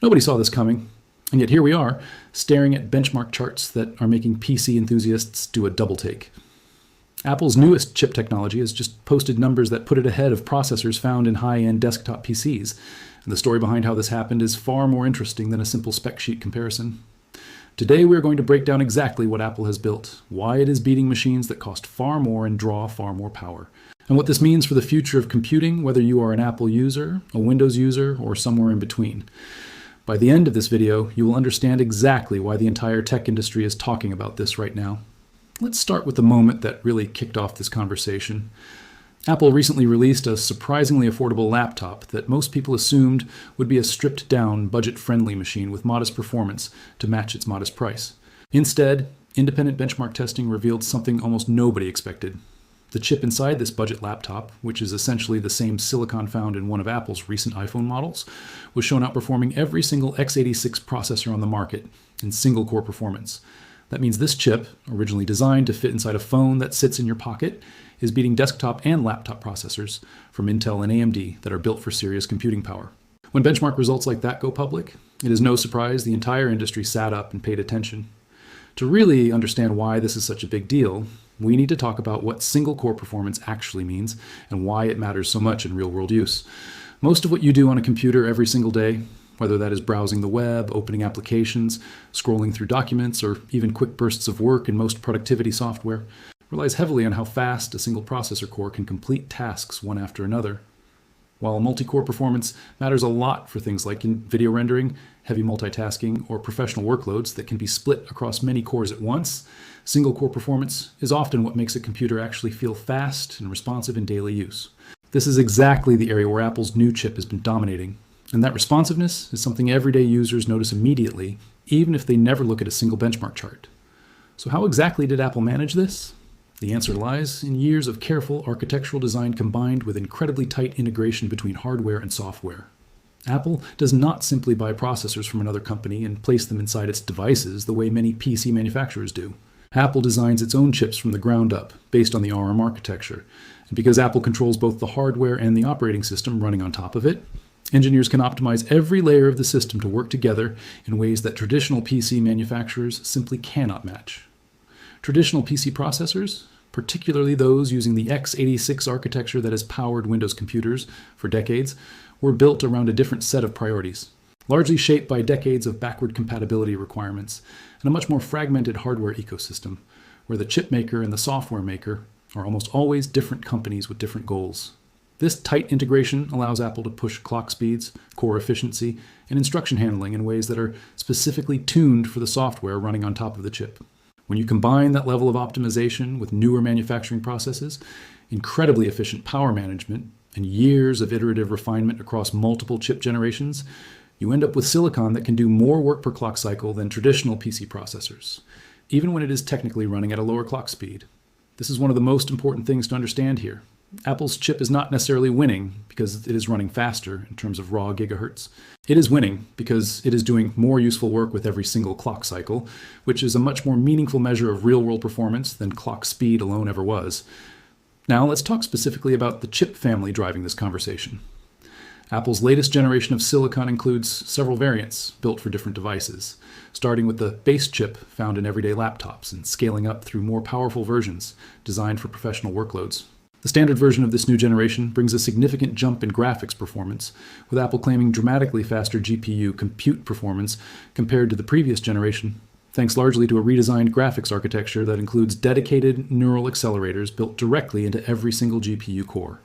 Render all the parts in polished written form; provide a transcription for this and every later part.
Nobody saw this coming, and yet here we are, staring at benchmark charts that are making PC enthusiasts do a double take. Apple's newest chip technology has just posted numbers that put it ahead of processors found in high-end desktop PCs, and the story behind how this happened is far more interesting than a simple spec sheet comparison. Today we're going to break down exactly what Apple has built, why it is beating machines that cost far more and draw far more power, and what this means for the future of computing, whether you are an Apple user, a Windows user, or somewhere in between. By the end of this video, you will understand exactly why the entire tech industry is talking about this right now. Let's start with the moment that really kicked off this conversation. Apple recently released a surprisingly affordable laptop that most people assumed would be a stripped-down, budget-friendly machine with modest performance to match its modest price. Instead, independent benchmark testing revealed something almost nobody expected. The chip inside this budget laptop, which is essentially the same silicon found in one of Apple's recent iPhone models, was shown outperforming every single x86 processor on the market in single-core performance. That means this chip, originally designed to fit inside a phone that sits in your pocket, is beating desktop and laptop processors from Intel and AMD that are built for serious computing power. When benchmark results like that go public, it is no surprise the entire industry sat up and paid attention. To really understand why this is such a big deal, we need to talk about what single-core performance actually means and why it matters so much in real-world use. Most of what you do on a computer every single day, whether that is browsing the web, opening applications, scrolling through documents, or even quick bursts of work in most productivity software, relies heavily on how fast a single processor core can complete tasks one after another. While multi-core performance matters a lot for things like in video rendering, heavy multitasking, or professional workloads that can be split across many cores at once, single-core performance is often what makes a computer actually feel fast and responsive in daily use. This is exactly the area where Apple's new chip has been dominating. And that responsiveness is something everyday users notice immediately, even if they never look at a single benchmark chart. So how exactly did Apple manage this? The answer lies in years of careful architectural design combined with incredibly tight integration between hardware and software. Apple does not simply buy processors from another company and place them inside its devices the way many PC manufacturers do. Apple designs its own chips from the ground up, based on the ARM architecture. And because Apple controls both the hardware and the operating system running on top of it, engineers can optimize every layer of the system to work together in ways that traditional PC manufacturers simply cannot match. Traditional PC processors, particularly those using the x86 architecture that has powered Windows computers for decades, were built around a different set of priorities, largely shaped by decades of backward compatibility requirements and a much more fragmented hardware ecosystem, where the chip maker and the software maker are almost always different companies with different goals. This tight integration allows Apple to push clock speeds, core efficiency, and instruction handling in ways that are specifically tuned for the software running on top of the chip. When you combine that level of optimization with newer manufacturing processes, incredibly efficient power management, and years of iterative refinement across multiple chip generations, you end up with silicon that can do more work per clock cycle than traditional PC processors, even when it is technically running at a lower clock speed. This is one of the most important things to understand here. Apple's chip is not necessarily winning because it is running faster in terms of raw gigahertz. It is winning because it is doing more useful work with every single clock cycle, which is a much more meaningful measure of real-world performance than clock speed alone ever was. Now let's talk specifically about the chip family driving this conversation. Apple's latest generation of silicon includes several variants built for different devices, starting with the base chip found in everyday laptops and scaling up through more powerful versions designed for professional workloads. The standard version of this new generation brings a significant jump in graphics performance, with Apple claiming dramatically faster GPU compute performance compared to the previous generation, thanks largely to a redesigned graphics architecture that includes dedicated neural accelerators built directly into every single GPU core.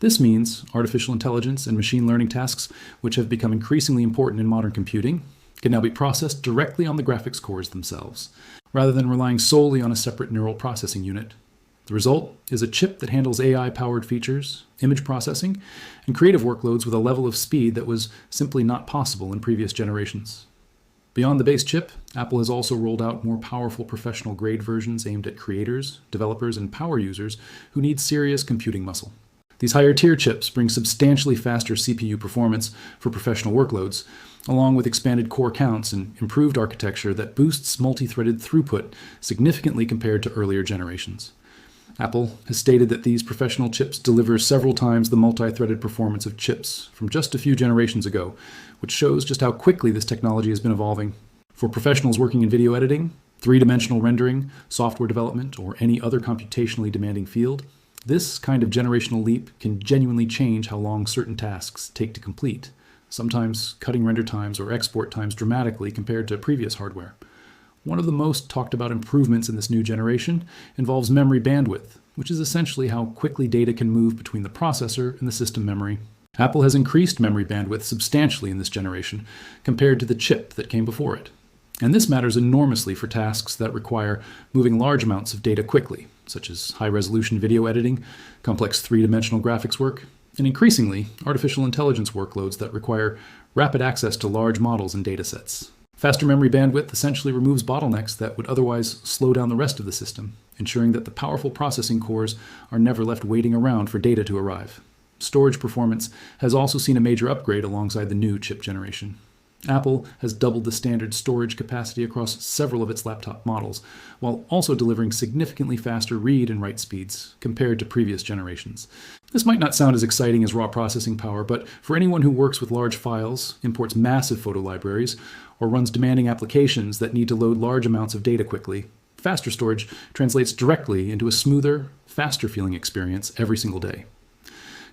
This means artificial intelligence and machine learning tasks, which have become increasingly important in modern computing, can now be processed directly on the graphics cores themselves, rather than relying solely on a separate neural processing unit. The result is a chip that handles AI-powered features, image processing, and creative workloads with a level of speed that was simply not possible in previous generations. Beyond the base chip, Apple has also rolled out more powerful professional-grade versions aimed at creators, developers, and power users who need serious computing muscle. These higher-tier chips bring substantially faster CPU performance for professional workloads, along with expanded core counts and improved architecture that boosts multi-threaded throughput significantly compared to earlier generations. Apple has stated that these professional chips deliver several times the multi-threaded performance of chips from just a few generations ago, which shows just how quickly this technology has been evolving. For professionals working in video editing, three-dimensional rendering, software development, or any other computationally demanding field, this kind of generational leap can genuinely change how long certain tasks take to complete, sometimes cutting render times or export times dramatically compared to previous hardware. One of the most talked about improvements in this new generation involves memory bandwidth, which is essentially how quickly data can move between the processor and the system memory. Apple has increased memory bandwidth substantially in this generation compared to the chip that came before it. And this matters enormously for tasks that require moving large amounts of data quickly, such as high-resolution video editing, complex three-dimensional graphics work, and increasingly, artificial intelligence workloads that require rapid access to large models and datasets. Faster memory bandwidth essentially removes bottlenecks that would otherwise slow down the rest of the system, ensuring that the powerful processing cores are never left waiting around for data to arrive. Storage performance has also seen a major upgrade alongside the new chip generation. Apple has doubled the standard storage capacity across several of its laptop models, while also delivering significantly faster read and write speeds compared to previous generations. This might not sound as exciting as raw processing power, but for anyone who works with large files, imports massive photo libraries, or runs demanding applications that need to load large amounts of data quickly, faster storage translates directly into a smoother, faster feeling experience every single day.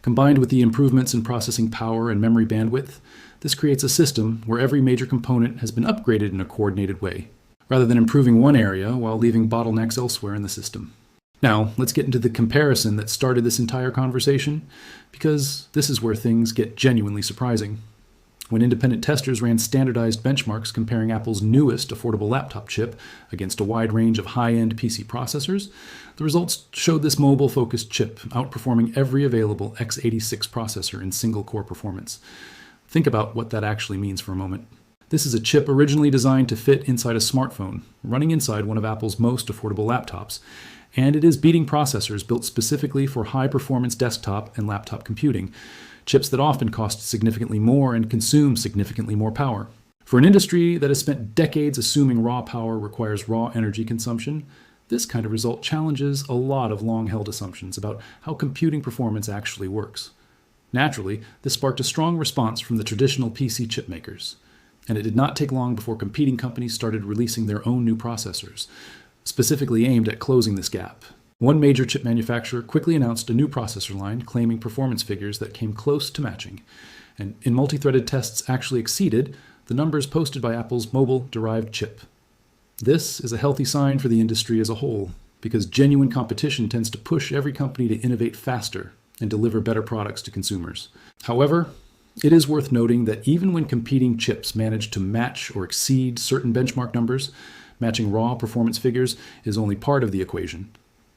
Combined with the improvements in processing power and memory bandwidth, this creates a system where every major component has been upgraded in a coordinated way, rather than improving one area while leaving bottlenecks elsewhere in the system. Now, let's get into the comparison that started this entire conversation, because this is where things get genuinely surprising. When independent testers ran standardized benchmarks comparing Apple's newest affordable laptop chip against a wide range of high-end PC processors, the results showed this mobile-focused chip outperforming every available x86 processor in single-core performance. Think about what that actually means for a moment. This is a chip originally designed to fit inside a smartphone, running inside one of Apple's most affordable laptops, and it is beating processors built specifically for high-performance desktop and laptop computing, chips that often cost significantly more and consume significantly more power. For an industry that has spent decades assuming raw power requires raw energy consumption, this kind of result challenges a lot of long-held assumptions about how computing performance actually works. Naturally, this sparked a strong response from the traditional PC chip makers, and it did not take long before competing companies started releasing their own new processors, specifically aimed at closing this gap. One major chip manufacturer quickly announced a new processor line claiming performance figures that came close to matching, and in multi-threaded tests actually exceeded the numbers posted by Apple's mobile-derived chip. This is a healthy sign for the industry as a whole, because genuine competition tends to push every company to innovate faster and deliver better products to consumers. However, it is worth noting that even when competing chips manage to match or exceed certain benchmark numbers, matching raw performance figures is only part of the equation.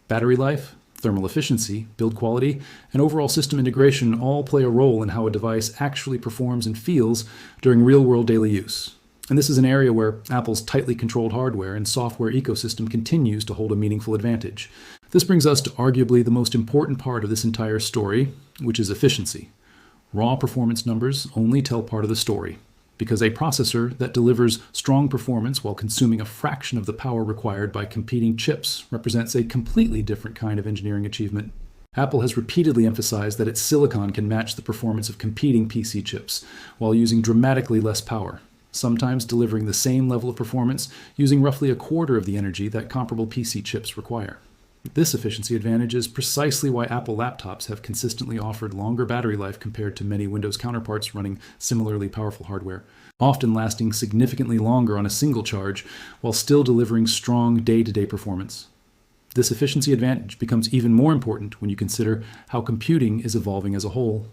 Battery life, thermal efficiency, build quality, and overall system integration all play a role in how a device actually performs and feels during real-world daily use. And this is an area where Apple's tightly controlled hardware and software ecosystem continues to hold a meaningful advantage. This brings us to arguably the most important part of this entire story, which is efficiency. Raw performance numbers only tell part of the story, because a processor that delivers strong performance while consuming a fraction of the power required by competing chips represents a completely different kind of engineering achievement. Apple has repeatedly emphasized that its silicon can match the performance of competing PC chips while using dramatically less power, sometimes delivering the same level of performance using roughly a quarter of the energy that comparable PC chips require. This efficiency advantage is precisely why Apple laptops have consistently offered longer battery life compared to many Windows counterparts running similarly powerful hardware, often lasting significantly longer on a single charge while still delivering strong day-to-day performance. This efficiency advantage becomes even more important when you consider how computing is evolving as a whole.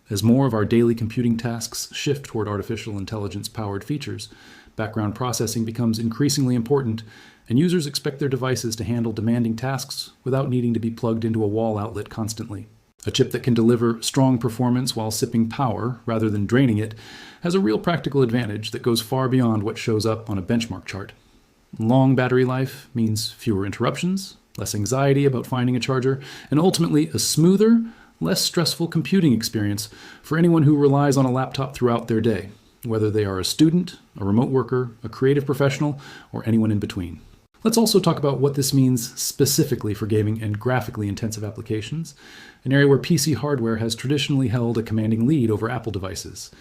As more of our daily computing tasks shift toward artificial intelligence-powered features, background processing becomes increasingly important, and users expect their devices to handle demanding tasks without needing to be plugged into a wall outlet constantly. A chip that can deliver strong performance while sipping power rather than draining it has a real practical advantage that goes far beyond what shows up on a benchmark chart. Long battery life means fewer interruptions, less anxiety about finding a charger, and ultimately a smoother, less stressful computing experience for anyone who relies on a laptop throughout their day, whether they are a student, a remote worker, a creative professional, or anyone in between. Let's also talk about what this means specifically for gaming and graphically intensive applications, an area where PC hardware has traditionally held a commanding lead over Apple devices.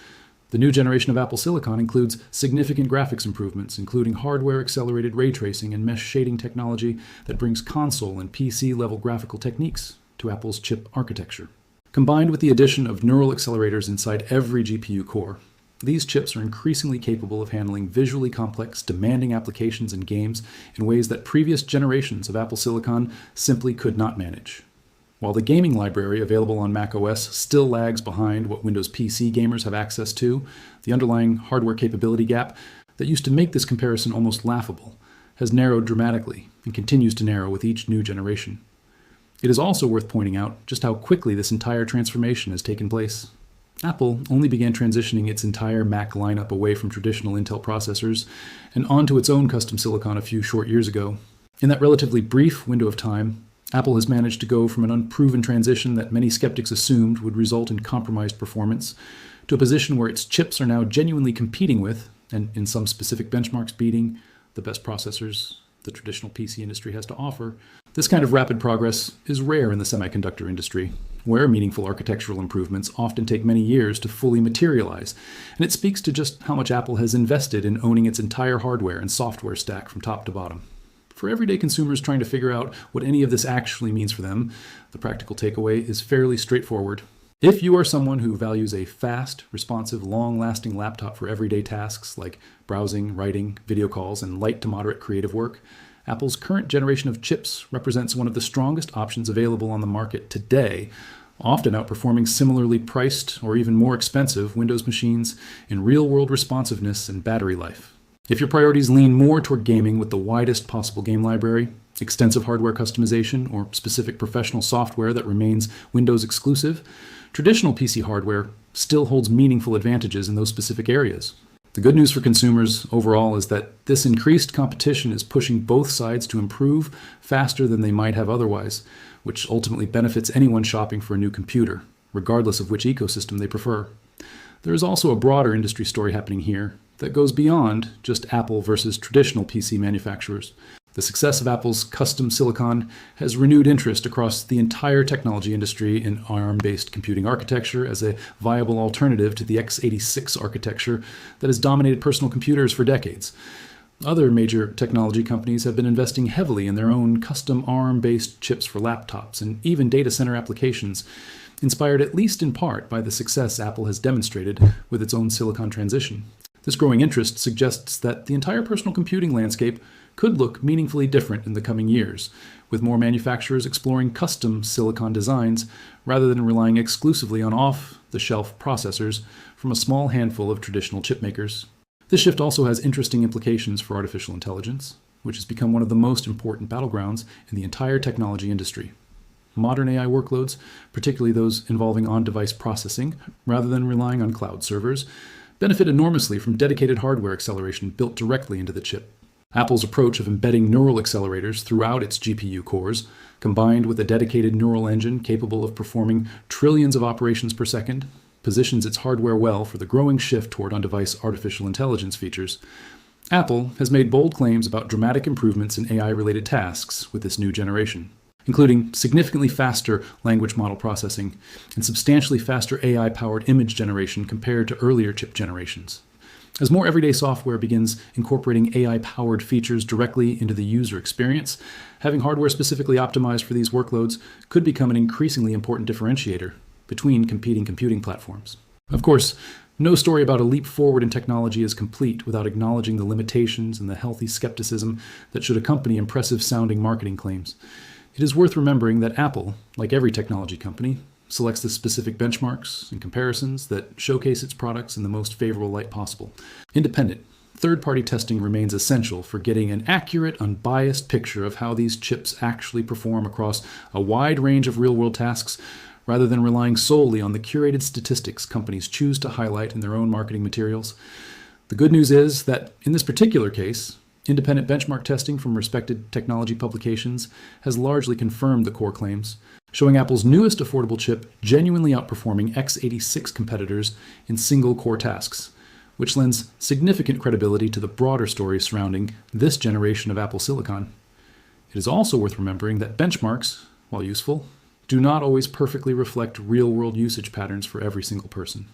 The new generation of Apple Silicon includes significant graphics improvements, including hardware-accelerated ray tracing and mesh shading technology that brings console and PC-level graphical techniques to Apple's chip architecture. Combined with the addition of neural accelerators inside every GPU core, these chips are increasingly capable of handling visually complex, demanding applications and games in ways that previous generations of Apple Silicon simply could not manage. While the gaming library available on macOS still lags behind what Windows PC gamers have access to, the underlying hardware capability gap that used to make this comparison almost laughable has narrowed dramatically and continues to narrow with each new generation. It is also worth pointing out just how quickly this entire transformation has taken place. Apple only began transitioning its entire Mac lineup away from traditional Intel processors and onto its own custom silicon a few short years ago. In that relatively brief window of time, Apple has managed to go from an unproven transition that many skeptics assumed would result in compromised performance to a position where its chips are now genuinely competing with, and in some specific benchmarks beating, the best processors the traditional PC industry has to offer. This kind of rapid progress is rare in the semiconductor industry, where meaningful architectural improvements often take many years to fully materialize, and it speaks to just how much Apple has invested in owning its entire hardware and software stack from top to bottom. For everyday consumers trying to figure out what any of this actually means for them, the practical takeaway is fairly straightforward. If you are someone who values a fast, responsive, long-lasting laptop for everyday tasks like browsing, writing, video calls, and light to moderate creative work, Apple's current generation of chips represents one of the strongest options available on the market today, often outperforming similarly priced or even more expensive Windows machines in real-world responsiveness and battery life. If your priorities lean more toward gaming with the widest possible game library, extensive hardware customization, or specific professional software that remains Windows exclusive, traditional PC hardware still holds meaningful advantages in those specific areas. The good news for consumers overall is that this increased competition is pushing both sides to improve faster than they might have otherwise, which ultimately benefits anyone shopping for a new computer, regardless of which ecosystem they prefer. There is also a broader industry story happening here that goes beyond just Apple versus traditional PC manufacturers. The success of Apple's custom silicon has renewed interest across the entire technology industry in ARM-based computing architecture as a viable alternative to the x86 architecture that has dominated personal computers for decades. Other major technology companies have been investing heavily in their own custom ARM-based chips for laptops and even data center applications, inspired at least in part by the success Apple has demonstrated with its own silicon transition. This growing interest suggests that the entire personal computing landscape could look meaningfully different in the coming years, with more manufacturers exploring custom silicon designs rather than relying exclusively on off-the-shelf processors from a small handful of traditional chip makers. This shift also has interesting implications for artificial intelligence, which has become one of the most important battlegrounds in the entire technology industry. Modern AI workloads, particularly those involving on-device processing, rather than relying on cloud servers, benefit enormously from dedicated hardware acceleration built directly into the chip. Apple's approach of embedding neural accelerators throughout its GPU cores, combined with a dedicated neural engine capable of performing trillions of operations per second, positions its hardware well for the growing shift toward on-device artificial intelligence features. Apple has made bold claims about dramatic improvements in AI-related tasks with this new generation, including significantly faster language model processing and substantially faster AI-powered image generation compared to earlier chip generations. As more everyday software begins incorporating AI-powered features directly into the user experience, having hardware specifically optimized for these workloads could become an increasingly important differentiator between competing computing platforms. Of course, no story about a leap forward in technology is complete without acknowledging the limitations and the healthy skepticism that should accompany impressive-sounding marketing claims. It is worth remembering that Apple, like every technology company, selects the specific benchmarks and comparisons that showcase its products in the most favorable light possible. Independent, third-party testing remains essential for getting an accurate, unbiased picture of how these chips actually perform across a wide range of real-world tasks, rather than relying solely on the curated statistics companies choose to highlight in their own marketing materials. The good news is that, in this particular case, independent benchmark testing from respected technology publications has largely confirmed the core claims, showing Apple's newest affordable chip genuinely outperforming x86 competitors in single core tasks, which lends significant credibility to the broader story surrounding this generation of Apple silicon. It is also worth remembering that benchmarks, while useful, do not always perfectly reflect real-world usage patterns for every single person.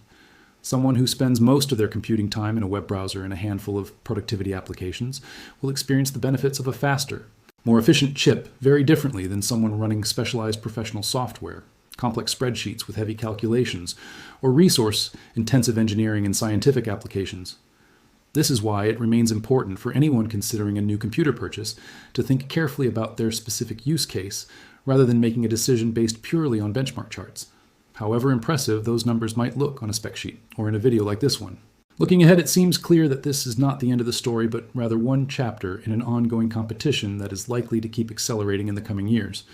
Someone who spends most of their computing time in a web browser and a handful of productivity applications will experience the benefits of a faster, more efficient chip very differently than someone running specialized professional software, complex spreadsheets with heavy calculations, or resource-intensive engineering and scientific applications. This is why it remains important for anyone considering a new computer purchase to think carefully about their specific use case rather than making a decision based purely on benchmark charts, however impressive those numbers might look on a spec sheet or in a video like this one. Looking ahead, it seems clear that this is not the end of the story, but rather one chapter in an ongoing competition that is likely to keep accelerating in the coming years.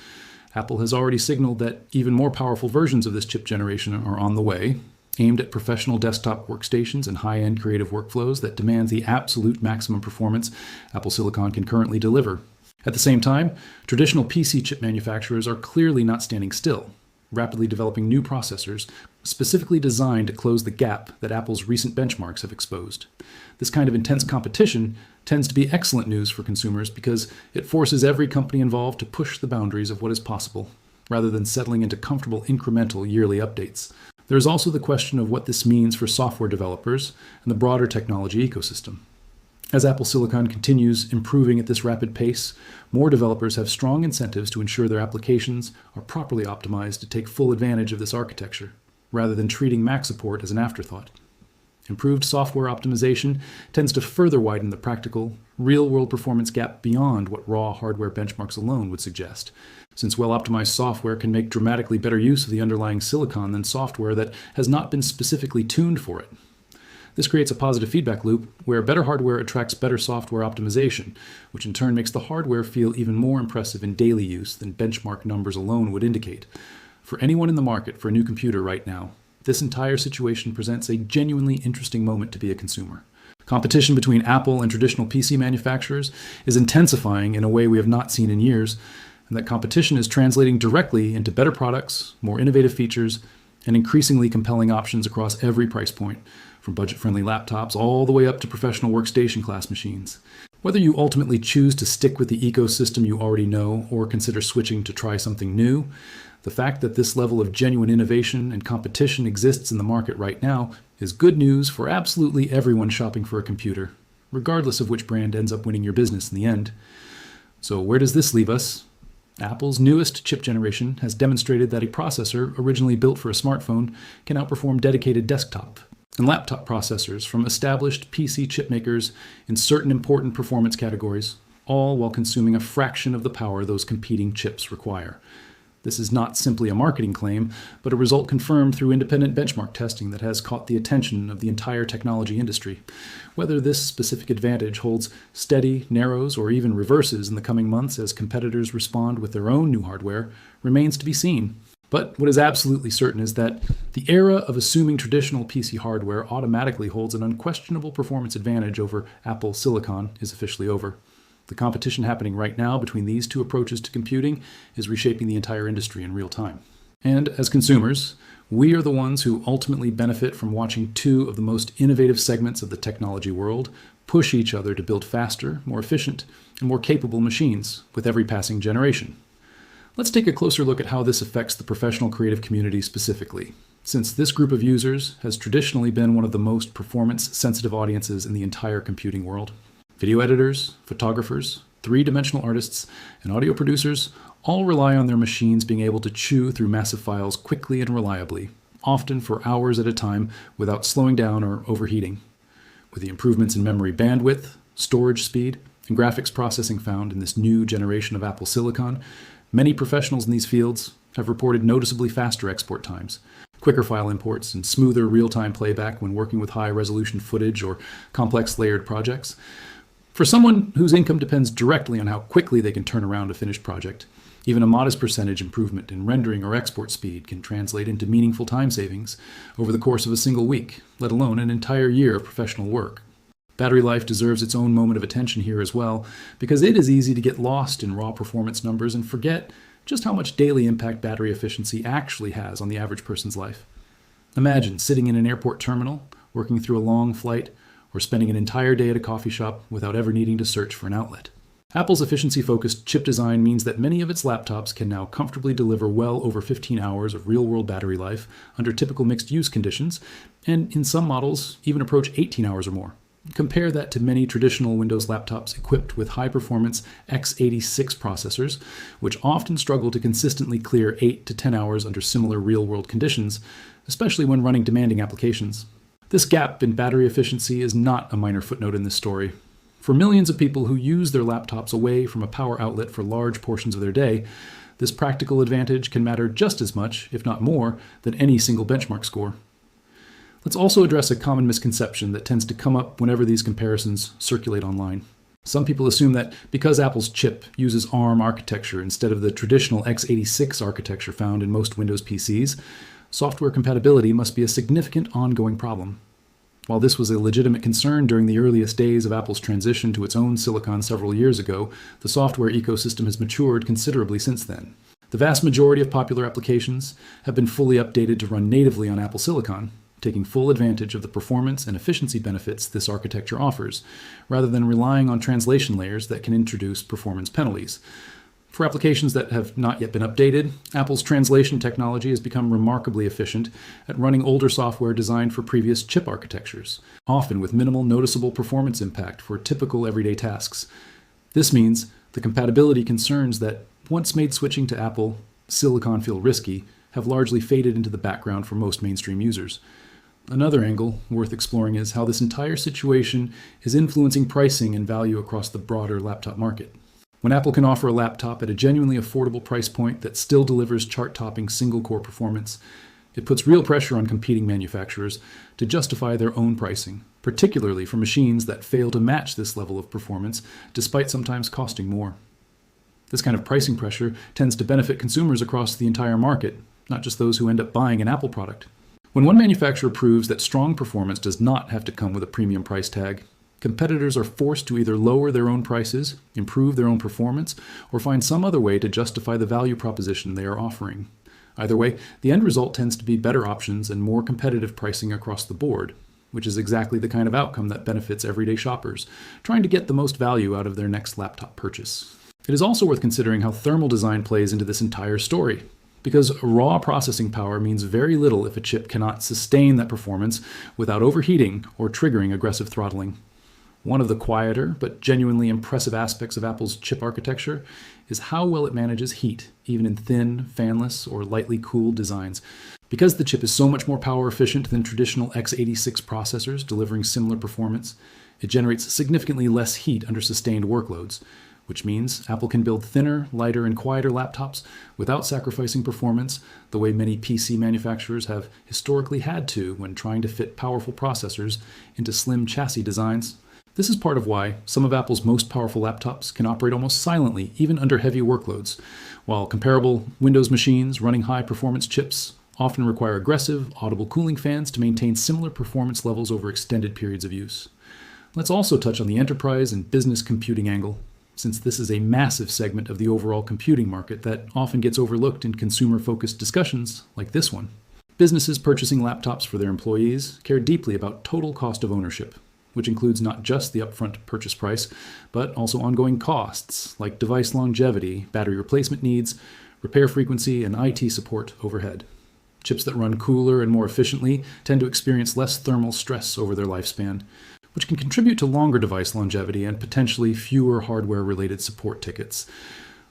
Apple has already signaled that even more powerful versions of this chip generation are on the way, aimed at professional desktop workstations and high-end creative workflows that demand the absolute maximum performance Apple silicon can currently deliver. At the same time, traditional PC chip manufacturers are clearly not standing still, rapidly developing new processors specifically designed to close the gap that Apple's recent benchmarks have exposed. This kind of intense competition tends to be excellent news for consumers because it forces every company involved to push the boundaries of what is possible, rather than settling into comfortable incremental yearly updates. There is also the question of what this means for software developers and the broader technology ecosystem. As Apple silicon continues improving at this rapid pace, more developers have strong incentives to ensure their applications are properly optimized to take full advantage of this architecture, rather than treating Mac support as an afterthought. Improved software optimization tends to further widen the practical, real-world performance gap beyond what raw hardware benchmarks alone would suggest, since well-optimized software can make dramatically better use of the underlying silicon than software that has not been specifically tuned for it. This creates a positive feedback loop where better hardware attracts better software optimization, which in turn makes the hardware feel even more impressive in daily use than benchmark numbers alone would indicate. For anyone in the market for a new computer right now, this entire situation presents a genuinely interesting moment to be a consumer. Competition between Apple and traditional PC manufacturers is intensifying in a way we have not seen in years, and that competition is translating directly into better products, more innovative features, and increasingly compelling options across every price point, from budget-friendly laptops all the way up to professional workstation class machines. Whether you ultimately choose to stick with the ecosystem you already know or consider switching to try something new, the fact that this level of genuine innovation and competition exists in the market right now is good news for absolutely everyone shopping for a computer, regardless of which brand ends up winning your business in the end. So where does this leave us? Apple's newest chip generation has demonstrated that a processor originally built for a smartphone can outperform dedicated desktop and laptop processors from established PC chip makers in certain important performance categories, all while consuming a fraction of the power those competing chips require. This is not simply a marketing claim, but a result confirmed through independent benchmark testing that has caught the attention of the entire technology industry. Whether this specific advantage holds steady, narrows, or even reverses in the coming months as competitors respond with their own new hardware remains to be seen. But what is absolutely certain is that the era of assuming traditional PC hardware automatically holds an unquestionable performance advantage over Apple silicon is officially over. The competition happening right now between these two approaches to computing is reshaping the entire industry in real time. And as consumers, we are the ones who ultimately benefit from watching two of the most innovative segments of the technology world push each other to build faster, more efficient, and more capable machines with every passing generation. Let's take a closer look at how this affects the professional creative community specifically, since this group of users has traditionally been one of the most performance-sensitive audiences in the entire computing world. Video editors, photographers, three-dimensional artists, and audio producers all rely on their machines being able to chew through massive files quickly and reliably, often for hours at a time without slowing down or overheating. With the improvements in memory bandwidth, storage speed, and graphics processing found in this new generation of Apple silicon, many professionals in these fields have reported noticeably faster export times, quicker file imports, and smoother real-time playback when working with high-resolution footage or complex layered projects. For someone whose income depends directly on how quickly they can turn around a finished project, even a modest percentage improvement in rendering or export speed can translate into meaningful time savings over the course of a single week, let alone an entire year of professional work. Battery life deserves its own moment of attention here as well, because it is easy to get lost in raw performance numbers and forget just how much daily impact battery efficiency actually has on the average person's life. Imagine sitting in an airport terminal, working through a long flight, or spending an entire day at a coffee shop without ever needing to search for an outlet. Apple's efficiency-focused chip design means that many of its laptops can now comfortably deliver well over 15 hours of real-world battery life under typical mixed-use conditions, and in some models even approach 18 hours or more. Compare that to many traditional Windows laptops equipped with high-performance x86 processors, which often struggle to consistently clear 8 to 10 hours under similar real-world conditions, especially when running demanding applications. This gap in battery efficiency is not a minor footnote in this story. For millions of people who use their laptops away from a power outlet for large portions of their day, this practical advantage can matter just as much, if not more, than any single benchmark score. Let's also address a common misconception that tends to come up whenever these comparisons circulate online. Some people assume that because Apple's chip uses ARM architecture instead of the traditional x86 architecture found in most Windows PCs, software compatibility must be a significant ongoing problem. While this was a legitimate concern during the earliest days of Apple's transition to its own silicon several years ago, the software ecosystem has matured considerably since then. The vast majority of popular applications have been fully updated to run natively on Apple Silicon, taking full advantage of the performance and efficiency benefits this architecture offers, rather than relying on translation layers that can introduce performance penalties. For applications that have not yet been updated, Apple's translation technology has become remarkably efficient at running older software designed for previous chip architectures, often with minimal noticeable performance impact for typical everyday tasks. This means the compatibility concerns that once made switching to Apple Silicon feel risky have largely faded into the background for most mainstream users. Another angle worth exploring is how this entire situation is influencing pricing and value across the broader laptop market. When Apple can offer a laptop at a genuinely affordable price point that still delivers chart-topping single-core performance, it puts real pressure on competing manufacturers to justify their own pricing, particularly for machines that fail to match this level of performance, despite sometimes costing more. This kind of pricing pressure tends to benefit consumers across the entire market, not just those who end up buying an Apple product. When one manufacturer proves that strong performance does not have to come with a premium price tag, competitors are forced to either lower their own prices, improve their own performance, or find some other way to justify the value proposition they are offering. Either way, the end result tends to be better options and more competitive pricing across the board, which is exactly the kind of outcome that benefits everyday shoppers, trying to get the most value out of their next laptop purchase. It is also worth considering how thermal design plays into this entire story, because raw processing power means very little if a chip cannot sustain that performance without overheating or triggering aggressive throttling. One of the quieter but genuinely impressive aspects of Apple's chip architecture is how well it manages heat, even in thin, fanless, or lightly cooled designs. Because the chip is so much more power efficient than traditional x86 processors delivering similar performance, it generates significantly less heat under sustained workloads, which means Apple can build thinner, lighter, and quieter laptops without sacrificing performance the way many PC manufacturers have historically had to when trying to fit powerful processors into slim chassis designs. This is part of why some of Apple's most powerful laptops can operate almost silently, even under heavy workloads, while comparable Windows machines running high-performance chips often require aggressive, audible cooling fans to maintain similar performance levels over extended periods of use. Let's also touch on the enterprise and business computing angle, since this is a massive segment of the overall computing market that often gets overlooked in consumer-focused discussions like this one. Businesses purchasing laptops for their employees care deeply about total cost of ownership, which includes not just the upfront purchase price, but also ongoing costs like device longevity, battery replacement needs, repair frequency, and IT support overhead. Chips that run cooler and more efficiently tend to experience less thermal stress over their lifespan, which can contribute to longer device longevity and potentially fewer hardware-related support tickets.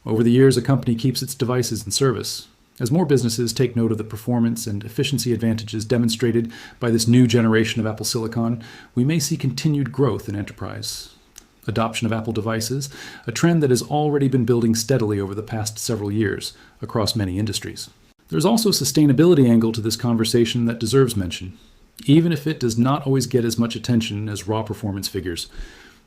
Over the years, a company keeps its devices in service. As more businesses take note of the performance and efficiency advantages demonstrated by this new generation of Apple Silicon, we may see continued growth in enterprise adoption of Apple devices, a trend that has already been building steadily over the past several years across many industries. There's also a sustainability angle to this conversation that deserves mention, even if it does not always get as much attention as raw performance figures.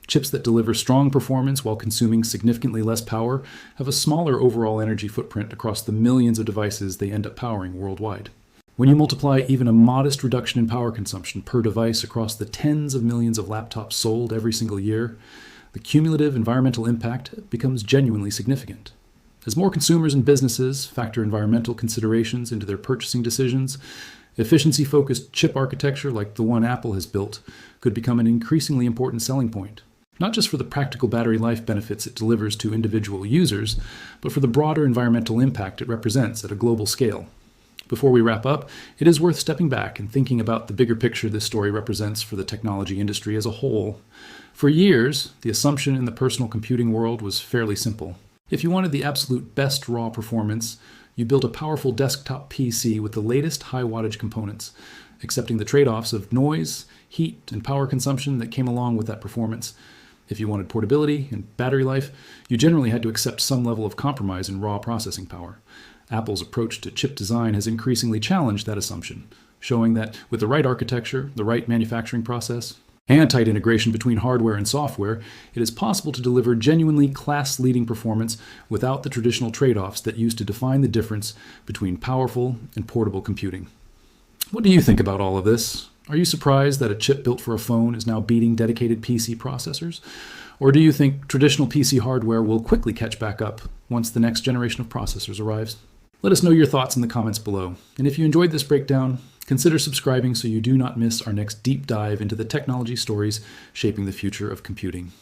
Chips that deliver strong performance while consuming significantly less power have a smaller overall energy footprint across the millions of devices they end up powering worldwide. When you multiply even a modest reduction in power consumption per device across the tens of millions of laptops sold every single year, the cumulative environmental impact becomes genuinely significant. As more consumers and businesses factor environmental considerations into their purchasing decisions, Efficiency-focused chip architecture like the one Apple has built could become an increasingly important selling point, not just for the practical battery life benefits it delivers to individual users, but for the broader environmental impact it represents at a global scale. Before we wrap up, it is worth stepping back and thinking about the bigger picture this story represents for the technology industry as a whole. For years, the assumption in the personal computing world was fairly simple. If you wanted the absolute best raw performance, you built a powerful desktop PC with the latest high-wattage components, accepting the trade-offs of noise, heat, and power consumption that came along with that performance. If you wanted portability and battery life, you generally had to accept some level of compromise in raw processing power. Apple's approach to chip design has increasingly challenged that assumption, showing that with the right architecture, the right manufacturing process, and tight integration between hardware and software, it is possible to deliver genuinely class-leading performance without the traditional trade-offs that used to define the difference between powerful and portable computing. What do you think about all of this? Are you surprised that a chip built for a phone is now beating dedicated PC processors? Or do you think traditional PC hardware will quickly catch back up once the next generation of processors arrives? Let us know your thoughts in the comments below. And if you enjoyed this breakdown, consider subscribing so you do not miss our next deep dive into the technology stories shaping the future of computing.